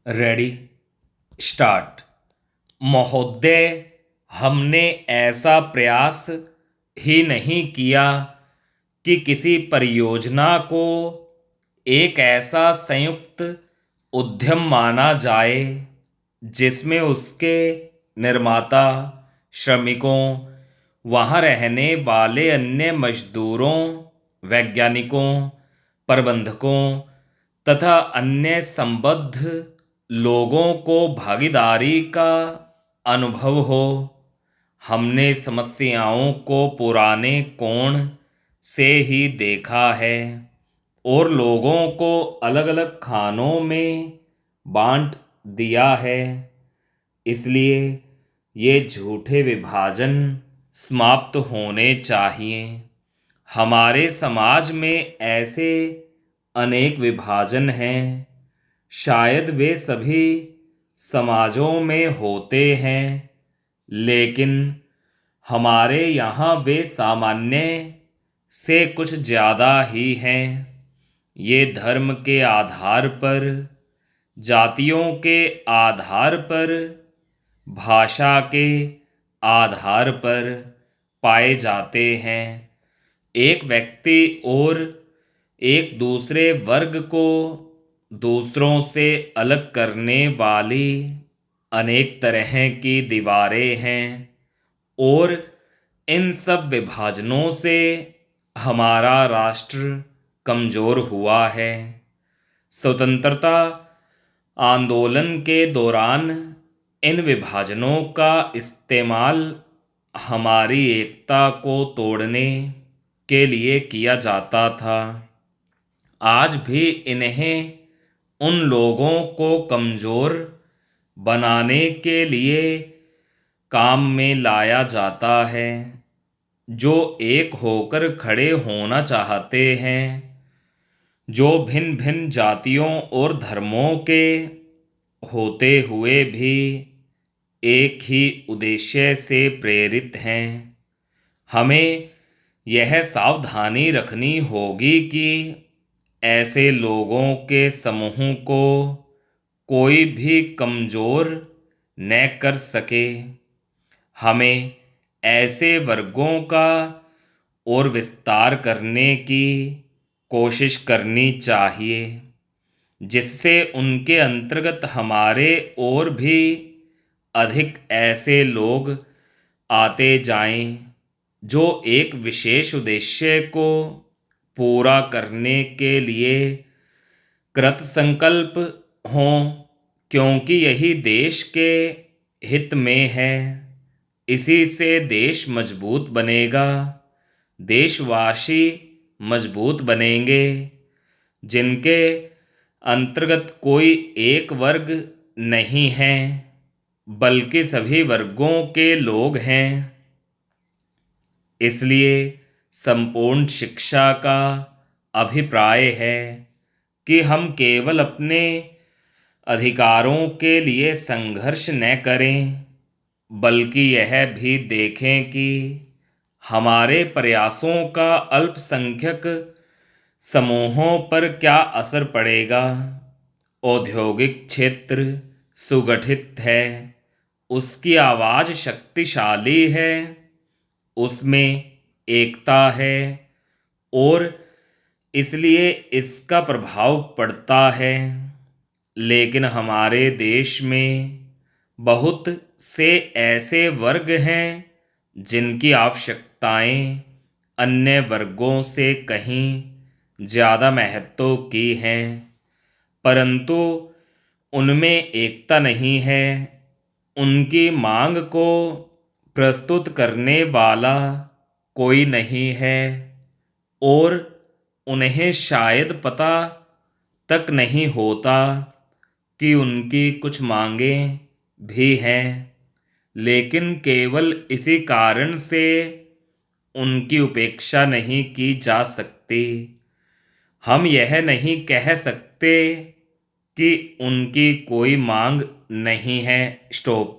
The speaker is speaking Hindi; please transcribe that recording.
Ready start. महोदय, हमने ऐसा प्रयास ही नहीं किया कि किसी परियोजना को एक ऐसा संयुक्त उद्यम माना जाए जिसमें उसके निर्माता, श्रमिकों, वहाँ रहने वाले अन्य मजदूरों, वैज्ञानिकों, प्रबंधकों तथा अन्य संबद्ध लोगों को भागीदारी का अनुभव हो। हमने समस्याओं को पुराने कोण से ही देखा है और लोगों को अलग अलग खानों में बांट दिया है। इसलिए ये झूठे विभाजन समाप्त होने चाहिए। हमारे समाज में ऐसे अनेक विभाजन हैं। शायद वे सभी समाजों में होते हैं, लेकिन हमारे यहाँ वे सामान्य से कुछ ज़्यादा ही हैं। ये धर्म के आधार पर, जातियों के आधार पर, भाषा के आधार पर पाए जाते हैं। एक व्यक्ति और एक दूसरे वर्ग को दूसरों से अलग करने वाली अनेक तरह की दीवारें हैं और इन सब विभाजनों से हमारा राष्ट्र कमज़ोर हुआ है। स्वतंत्रता आंदोलन के दौरान इन विभाजनों का इस्तेमाल हमारी एकता को तोड़ने के लिए किया जाता था। आज भी इन्हें उन लोगों को कमज़ोर बनाने के लिए काम में लाया जाता है जो एक होकर खड़े होना चाहते हैं, जो भिन्न भिन्न जातियों और धर्मों के होते हुए भी एक ही उद्देश्य से प्रेरित हैं। हमें यह सावधानी रखनी होगी कि ऐसे लोगों के समूह को कोई भी कमज़ोर न कर सके। हमें ऐसे वर्गों का और विस्तार करने की कोशिश करनी चाहिए जिससे उनके अंतर्गत हमारे और भी अधिक ऐसे लोग आते जाएं जो एक विशेष उद्देश्य को पूरा करने के लिए कृत संकल्प हों, क्योंकि यही देश के हित में है। इसी से देश मजबूत बनेगा, देशवासी मजबूत बनेंगे। जिनके अंतर्गत कोई एक वर्ग नहीं है, बल्कि सभी वर्गों के लोग हैं। इसलिए संपूर्ण शिक्षा का अभिप्राय है कि हम केवल अपने अधिकारों के लिए संघर्ष न करें, बल्कि यह भी देखें कि हमारे प्रयासों का अल्पसंख्यक समूहों पर क्या असर पड़ेगा। औद्योगिक क्षेत्र सुगठित है, उसकी आवाज़ शक्तिशाली है, उसमें एकता है और इसलिए इसका प्रभाव पड़ता है। लेकिन हमारे देश में बहुत से ऐसे वर्ग हैं जिनकी आवश्यकताएं अन्य वर्गों से कहीं ज़्यादा महत्व की हैं, परंतु उनमें एकता नहीं है। उनकी मांग को प्रस्तुत करने वाला कोई नहीं है और उन्हें शायद पता तक नहीं होता कि उनकी कुछ मांगें भी हैं, लेकिन केवल इसी कारण से उनकी उपेक्षा नहीं की जा सकती। हम यह नहीं कह सकते कि उनकी कोई मांग नहीं है। स्टॉप।